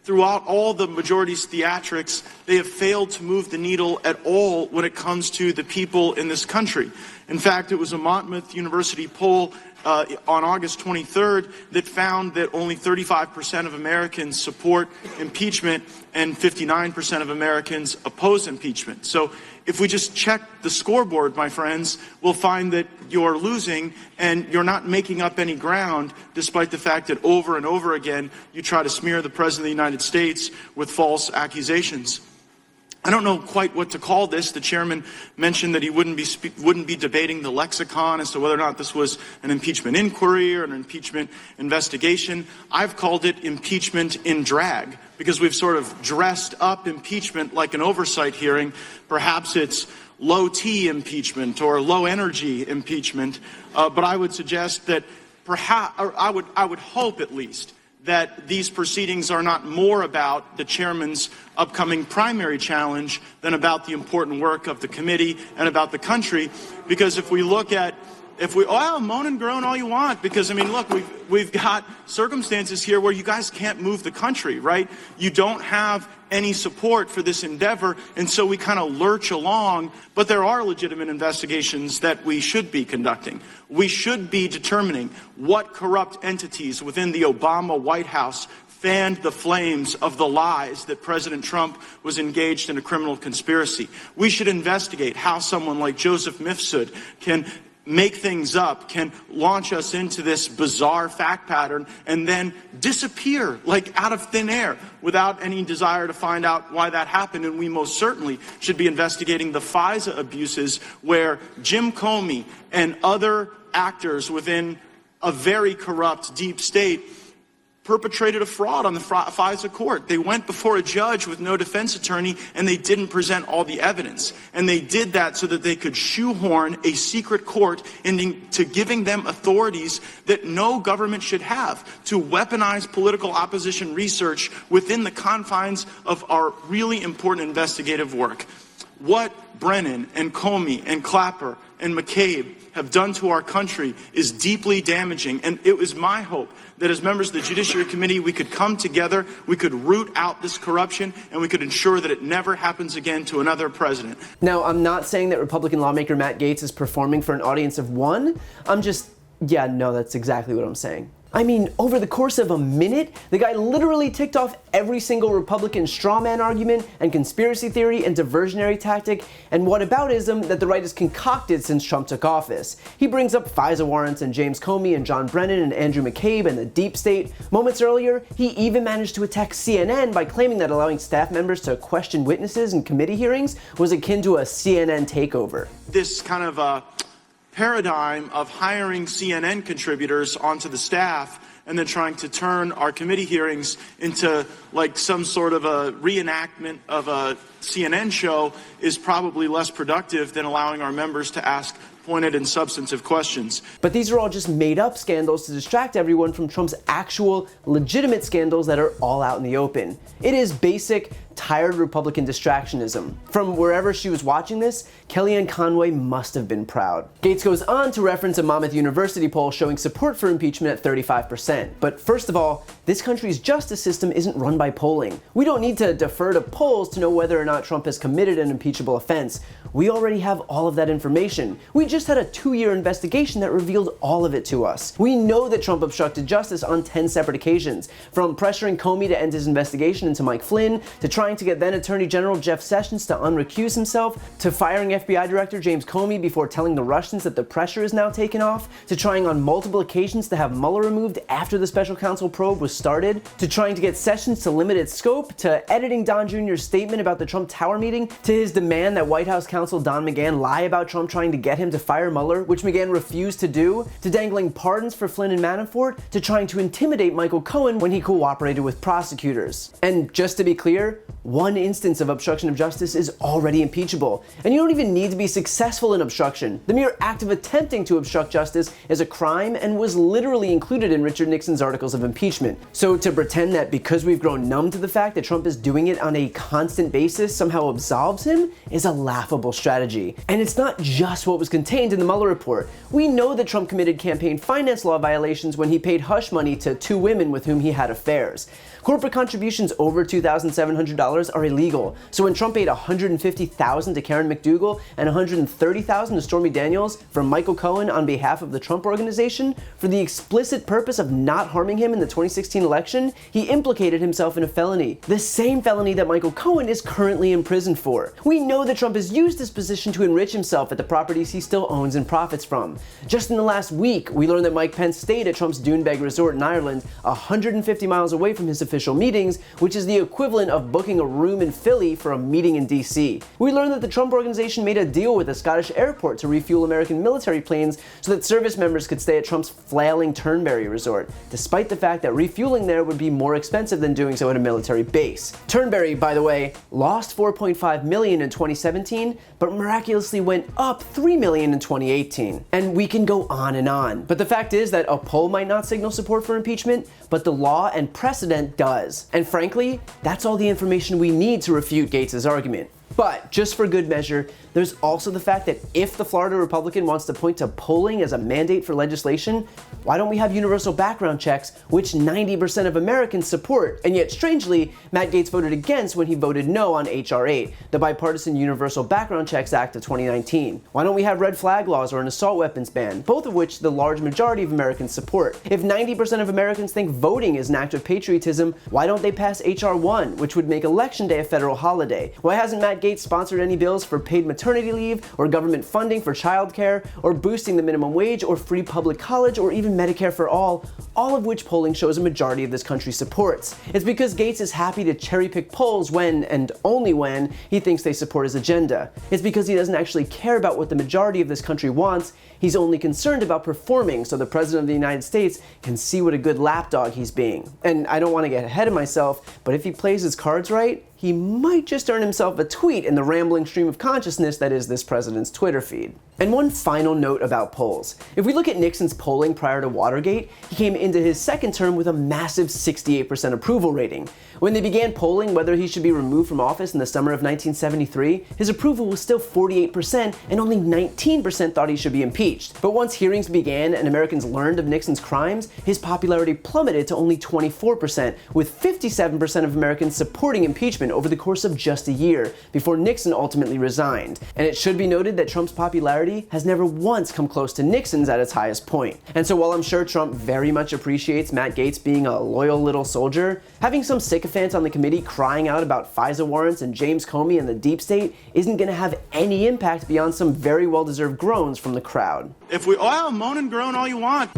throughout all the majority's theatrics, they have failed to move the needle at all when it comes to the people in this country. In fact, it was a Monmouth University poll on August 23rd that found that only 35% of Americans support impeachment and 59% of Americans oppose impeachment. So if we just check the scoreboard, my friends, we'll find that you're losing and you're not making up any ground, despite the fact that over and over again you try to smear the President of the United States with false accusations. I don't know quite what to call this. The chairman mentioned that he wouldn't be debating the lexicon as to whether or not this was an impeachment inquiry or an impeachment investigation. I've called it impeachment in drag, because we've sort of dressed up impeachment like an oversight hearing. Perhaps it's low-T impeachment or low-energy impeachment. But I would suggest that I would hope at least that these proceedings are not more about the chairman's upcoming primary challenge than about the important work of the committee and about the country. Because if we moan and groan all you want, because, I mean, look, we've got circumstances here where you guys can't move the country, right? You don't have any support for this endeavor, and so we kind of lurch along. But there are legitimate investigations that we should be conducting. We should be determining what corrupt entities within the Obama White House fanned the flames of the lies that President Trump was engaged in a criminal conspiracy. We should investigate how someone like Joseph Mifsud can make things up, can launch us into this bizarre fact pattern and then disappear like out of thin air without any desire to find out why that happened. And we most certainly should be investigating the FISA abuses, where Jim Comey and other actors within a very corrupt deep state perpetrated a fraud on the FISA court. They went before a judge with no defense attorney, and they didn't present all the evidence. And they did that so that they could shoehorn a secret court into giving them authorities that no government should have, to weaponize political opposition research within the confines of our really important investigative work. What Brennan and Comey and Clapper and McCabe have done to our country is deeply damaging. And it was my hope that as members of the Judiciary Committee, we could come together, we could root out this corruption, and we could ensure that it never happens again to another president. Now, I'm not saying that Republican lawmaker Matt Gaetz is performing for an audience of one. That's exactly what I'm saying. I mean, over the course of a minute, the guy literally ticked off every single Republican straw man argument and conspiracy theory and diversionary tactic and whataboutism that the right has concocted since Trump took office. He brings up FISA warrants and James Comey and John Brennan and Andrew McCabe and the deep state. Moments earlier, he even managed to attack CNN by claiming that allowing staff members to question witnesses in committee hearings was akin to a CNN takeover. This kind of paradigm of hiring CNN contributors onto the staff and then trying to turn our committee hearings into like some sort of a reenactment of a CNN show is probably less productive than allowing our members to ask pointed and substantive questions. But these are all just made-up scandals to distract everyone from Trump's actual legitimate scandals that are all out in the open. It is basic, tired Republican distractionism. From wherever she was watching this, Kellyanne Conway must have been proud. Gaetz goes on to reference a Monmouth University poll showing support for impeachment at 35%. But first of all, this country's justice system isn't run by polling. We don't need to defer to polls to know whether or not Trump has committed an impeachable offense. We already have all of that information. We just had a 2-year investigation that revealed all of it to us. We know that Trump obstructed justice on 10 separate occasions, from pressuring Comey to end his investigation into Mike Flynn, to trying to get then Attorney General Jeff Sessions to unrecuse himself, to firing FBI Director James Comey before telling the Russians that the pressure is now taken off, to trying on multiple occasions to have Mueller removed after the special counsel probe was started, to trying to get Sessions to limit its scope, to editing Don Jr.'s statement about the Trump Tower meeting, to his demand that White House counsel Don McGahn lie about Trump trying to get him to fire Mueller, which McGahn refused to do, to dangling pardons for Flynn and Manafort, to trying to intimidate Michael Cohen when he cooperated with prosecutors. And just to be clear, one instance of obstruction of justice is already impeachable. And you don't even need to be successful in obstruction. The mere act of attempting to obstruct justice is a crime and was literally included in Richard Nixon's articles of impeachment. So to pretend that because we've grown numb to the fact that Trump is doing it on a constant basis somehow absolves him is a laughable strategy. And it's not just what was contained in the Mueller report. We know that Trump committed campaign finance law violations when he paid hush money to 2 women with whom he had affairs. Corporate contributions over $2,700 are illegal. So when Trump paid $150,000 to Karen McDougal and $130,000 to Stormy Daniels from Michael Cohen on behalf of the Trump Organization for the explicit purpose of not harming him in the 2016 election, he implicated himself in a felony. The same felony that Michael Cohen is currently in prison for. We know that Trump has used this position to enrich himself at the properties he still owns and profits from. Just in the last week, we learned that Mike Pence stayed at Trump's Doonbeg Resort in Ireland, 150 miles away from his official meetings, which is the equivalent of booking a room in Philly for a meeting in DC. We learned that the Trump Organization made a deal with a Scottish airport to refuel American military planes so that service members could stay at Trump's flailing Turnberry Resort, despite the fact that refueling there would be more expensive than doing so at a military base. Turnberry, by the way, lost $4.5 million in 2017, but miraculously went up $3 million in 2018. And we can go on and on. But the fact is that a poll might not signal support for impeachment, but the law and precedent does. And frankly, that's all the information we need to refute Gaetz' argument. But just for good measure, there's also the fact that if the Florida Republican wants to point to polling as a mandate for legislation, why don't we have universal background checks, which 90% of Americans support? And yet, strangely, Matt Gaetz voted against when he voted no on H.R. 8, the Bipartisan Universal Background Checks Act of 2019. Why don't we have red flag laws or an assault weapons ban, both of which the large majority of Americans support? If 90% of Americans think voting is an act of patriotism, why don't they pass H.R. 1, which would make Election Day a federal holiday? Why hasn't Matt Gaetz sponsored any bills for paid maternity leave, or government funding for childcare, or boosting the minimum wage, or free public college, or even Medicare for all of which polling shows a majority of this country supports? It's because Gaetz is happy to cherry-pick polls when, and only when, he thinks they support his agenda. It's because he doesn't actually care about what the majority of this country wants. He's only concerned about performing so the President of the United States can see what a good lapdog he's being. And I don't want to get ahead of myself, but if he plays his cards right, he might just earn himself a tweet in the rambling stream of consciousness that is this president's Twitter feed. And one final note about polls. If we look at Nixon's polling prior to Watergate, he came into his second term with a massive 68% approval rating. When they began polling whether he should be removed from office in the summer of 1973, his approval was still 48% and only 19% thought he should be impeached. But once hearings began and Americans learned of Nixon's crimes, his popularity plummeted to only 24%, with 57% of Americans supporting impeachment over the course of just a year, before Nixon ultimately resigned. And it should be noted that Trump's popularity has never once come close to Nixon's at its highest point. And so while I'm sure Trump very much appreciates Matt Gaetz being a loyal little soldier, having some sycophants on the committee crying out about FISA warrants and James Comey and the deep state isn't going to have any impact beyond some very well-deserved groans from the crowd. If we all moan and groan all you want,